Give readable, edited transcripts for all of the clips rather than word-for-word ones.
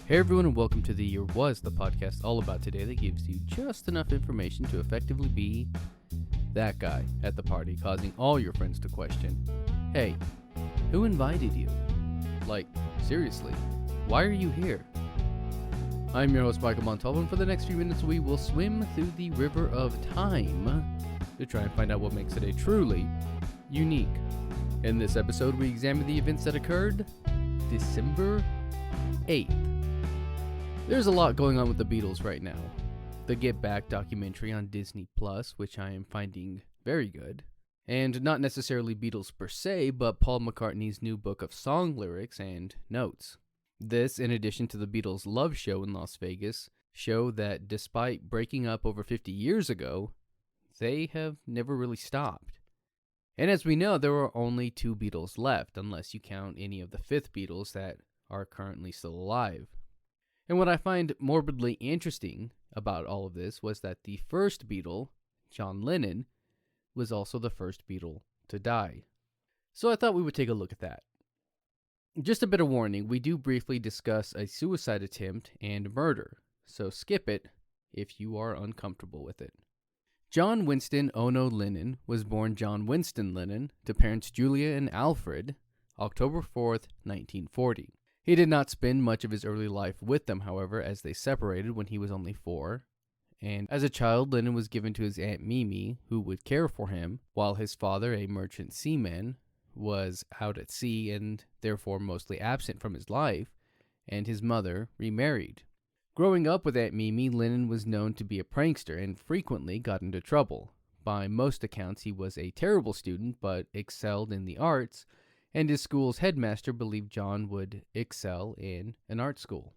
Hey everyone, and welcome to the Year Was, the podcast all about today that gives you just enough information to effectively be that guy at the party, causing all your friends to question, hey, who invited you? Like, seriously, why are you here? I'm your host, Michael Montalvo, and for the next few minutes we will swim through the river of time to try and find out what makes it a truly unique. In this episode, we examine the events that occurred December 8th. There's a lot going on with the Beatles right now. The Get Back documentary on Disney Plus, which I am finding very good. And not necessarily Beatles per se, but Paul McCartney's new book of song lyrics and notes. This, in addition to the Beatles' Love Show in Las Vegas, show that despite breaking up over 50 years ago, they have never really stopped. And as we know, there are only 2 Beatles left, unless you count any of the 5th Beatles that are currently still alive. And what I find morbidly interesting about all of this was that the first Beatle, John Lennon, was also the first Beatle to die. So I thought we would take a look at that. Just a bit of warning, we do briefly discuss a suicide attempt and murder, so skip it if you are uncomfortable with it. John Winston Ono Lennon was born John Winston Lennon to parents Julia and Alfred, October 4th, 1940. He did not spend much of his early life with them, however, as they separated when he was only 4. And as a child, Lennon was given to his Aunt Mimi, who would care for him, while his father, a merchant seaman, was out at sea and therefore mostly absent from his life, and his mother remarried. Growing up with Aunt Mimi, Lennon was known to be a prankster and frequently got into trouble. By most accounts, he was a terrible student, but excelled in the arts, and his school's headmaster believed John would excel in an art school.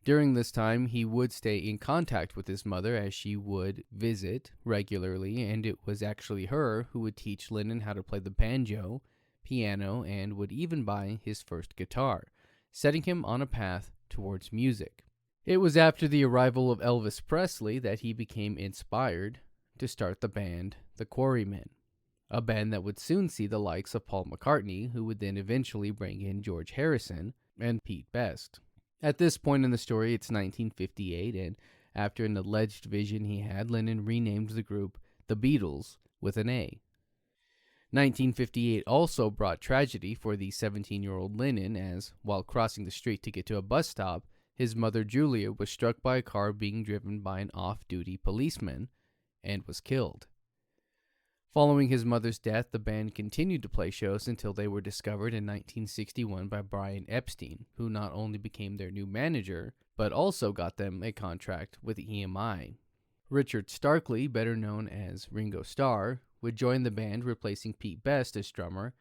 During this time, he would stay in contact with his mother as she would visit regularly, and it was actually her who would teach Lennon how to play the banjo, piano, and would even buy his first guitar, setting him on a path towards music. It was after the arrival of Elvis Presley that he became inspired to start the band The Quarrymen, a band that would soon see the likes of Paul McCartney, who would then eventually bring in George Harrison and Pete Best. At this point in the story, it's 1958, and after an alleged vision he had, Lennon renamed the group The Beatles with an A. 1958 also brought tragedy for the 17-year-old Lennon as, while crossing the street to get to a bus stop, his mother Julia was struck by a car being driven by an off-duty policeman and was killed. Following his mother's death, the band continued to play shows until they were discovered in 1961 by Brian Epstein, who not only became their new manager, but also got them a contract with EMI. Richard Starkley, better known as Ringo Starr, would join the band, replacing Pete Best as drummer,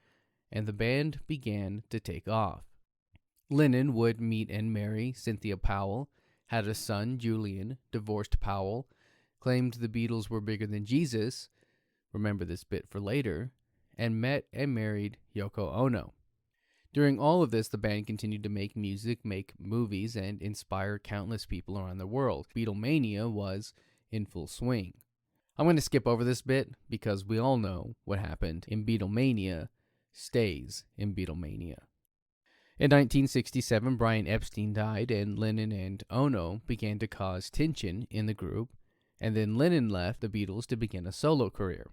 and the band began to take off. Lennon would meet and marry Cynthia Powell, had a son, Julian, divorced Powell, claimed the Beatles were bigger than Jesus, remember this bit for later, and met and married Yoko Ono. During all of this, the band continued to make music, make movies, and inspire countless people around the world. Beatlemania was in full swing. I'm going to skip over this bit because we all know what happened in Beatlemania stays in Beatlemania. In 1967, Brian Epstein died, and Lennon and Ono began to cause tension in the group, and then Lennon left the Beatles to begin a solo career.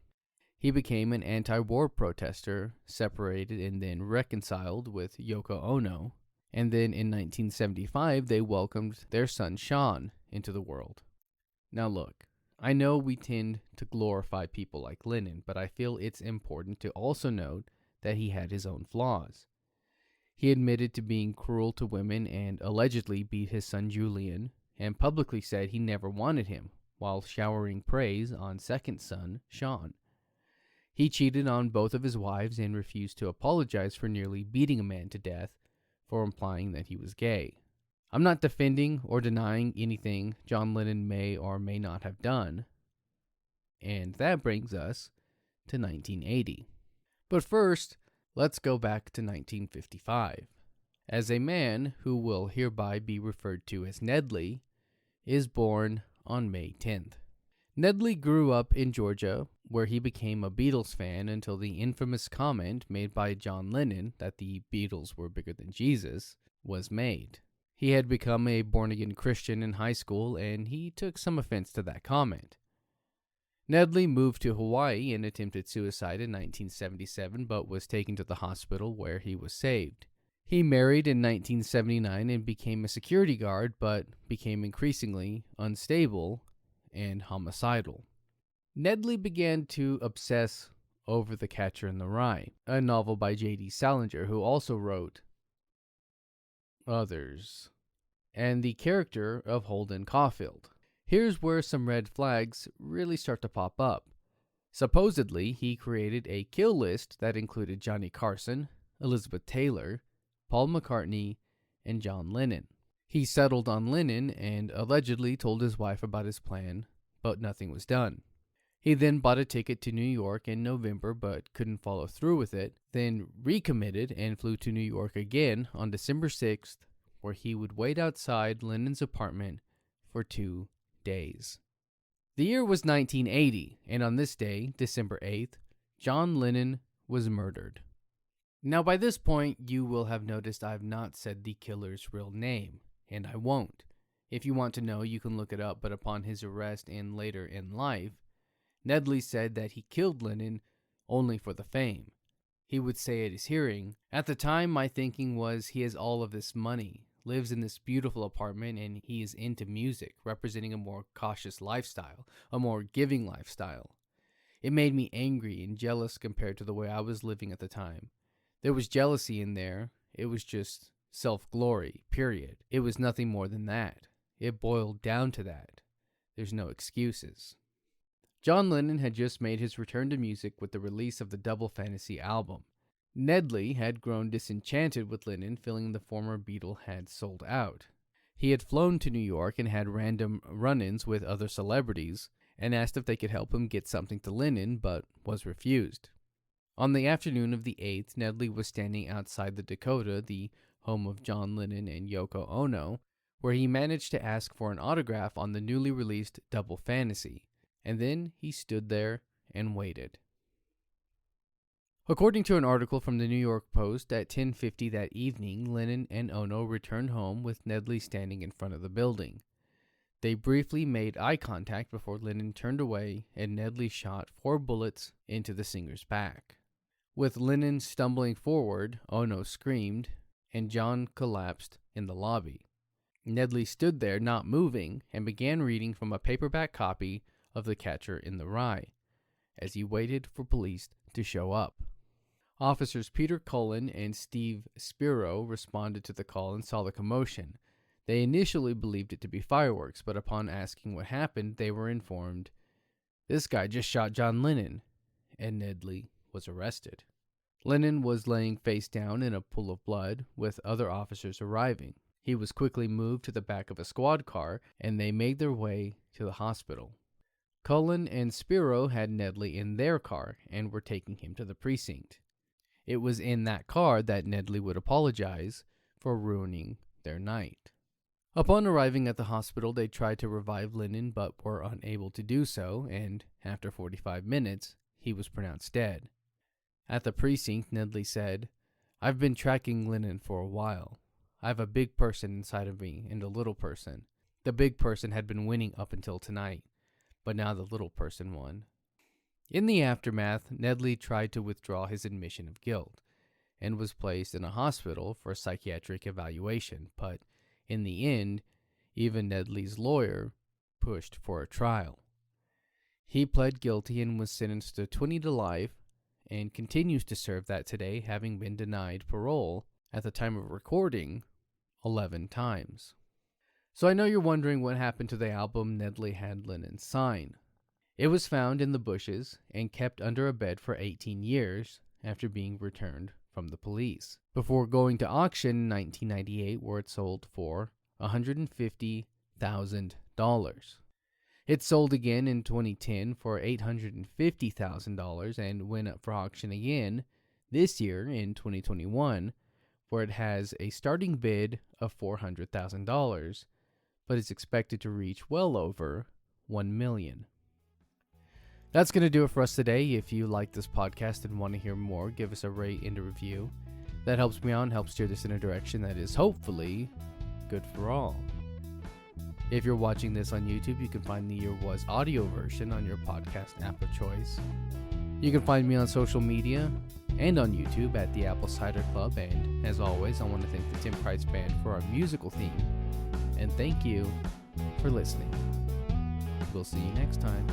He became an anti-war protester, separated and then reconciled with Yoko Ono, and then in 1975 they welcomed their son Sean into the world. Now look, I know we tend to glorify people like Lennon, but I feel it's important to also note that he had his own flaws. He admitted to being cruel to women and allegedly beat his son Julian, and publicly said he never wanted him, while showering praise on second son Sean. He cheated on both of his wives and refused to apologize for nearly beating a man to death for implying that he was gay. I'm not defending or denying anything John Lennon may or may not have done, and that brings us to 1980. But first, let's go back to 1955, as a man who will hereby be referred to as Nedley is born on May 10th. Nedley grew up in Georgia, where he became a Beatles fan until the infamous comment made by John Lennon that the Beatles were bigger than Jesus was made. He had become a born-again Christian in high school, and he took some offense to that comment. Nedley moved to Hawaii and attempted suicide in 1977, but was taken to the hospital where he was saved. He married in 1979 and became a security guard, but became increasingly unstable and homicidal. Nedley began to obsess over The Catcher in the Rye, a novel by J.D. Salinger, who also wrote Others, and the character of Holden Caulfield. Here's where some red flags really start to pop up. Supposedly, he created a kill list that included Johnny Carson, Elizabeth Taylor, Paul McCartney, and John Lennon. He settled on Lennon and allegedly told his wife about his plan, but nothing was done. He then bought a ticket to New York in November but couldn't follow through with it, then recommitted and flew to New York again on December 6th, where he would wait outside Lennon's apartment for 2 days. The year was 1980, and on this day, December 8th, John Lennon was murdered. Now by this point, you will have noticed I've not said the killer's real name, and I won't. If you want to know, you can look it up, but upon his arrest and later in life, Nedley said that he killed Lennon only for the fame. He would say at his hearing, "At the time, my thinking was he has all of this money, lives in this beautiful apartment, and he is into music, representing a more cautious lifestyle, a more giving lifestyle. It made me angry and jealous compared to the way I was living at the time. There was jealousy in there. It was just self-glory, period. It was nothing more than that. It boiled down to that. There's no excuses." John Lennon had just made his return to music with the release of the Double Fantasy album. Nedley had grown disenchanted with Lennon, feeling the former Beatle had sold out. He had flown to New York and had random run-ins with other celebrities and asked if they could help him get something to Lennon, but was refused. On the afternoon of the 8th, Nedley was standing outside the Dakota, the home of John Lennon and Yoko Ono, where he managed to ask for an autograph on the newly released Double Fantasy, and then he stood there and waited. According to an article from the New York Post, at 10:50 that evening, Lennon and Ono returned home with Nedley standing in front of the building. They briefly made eye contact before Lennon turned away and Nedley shot 4 bullets into the singer's back. With Lennon stumbling forward, Ono screamed, and John collapsed in the lobby. Nedley stood there not moving and began reading from a paperback copy of The Catcher in the Rye, as he waited for police to show up. Officers Peter Cullen and Steve Spiro responded to the call and saw the commotion. They initially believed it to be fireworks, but upon asking what happened, they were informed, "This guy just shot John Lennon," and Nedley was arrested. Lennon was laying face down in a pool of blood, with other officers arriving. He was quickly moved to the back of a squad car, and they made their way to the hospital. Cullen and Spiro had Nedley in their car and were taking him to the precinct. It was in that car that Nedley would apologize for ruining their night. Upon arriving at the hospital, they tried to revive Lennon but were unable to do so, and after 45 minutes, he was pronounced dead. At the precinct, Nedley said, "I've been tracking Lennon for a while. I have a big person inside of me and a little person. The big person had been winning up until tonight, but now the little person won." In the aftermath, Nedley tried to withdraw his admission of guilt and was placed in a hospital for psychiatric evaluation, but in the end, even Nedley's lawyer pushed for a trial. He pled guilty and was sentenced to 20 to life and continues to serve that today, having been denied parole at the time of recording 11 times. So I know you're wondering what happened to the album Nedley had Lennon sign. It was found in the bushes and kept under a bed for 18 years after being returned from the police, before going to auction in 1998, where it sold for $150,000. It sold again in 2010 for $850,000 and went up for auction again this year in 2021, where it has a starting bid of $400,000, but is expected to reach well over $1 million. That's going to do it for us today. If you like this podcast and want to hear more, give us a rate and a review. That helps me out and helps steer this in a direction that is hopefully good for all. If you're watching this on YouTube, you can find the Year Was audio version on your podcast app of choice. You can find me on social media and on YouTube at the Apple Cider Club, and as always, I want to thank the Tim Price Band for our musical theme, and thank you for listening. We'll see you next time.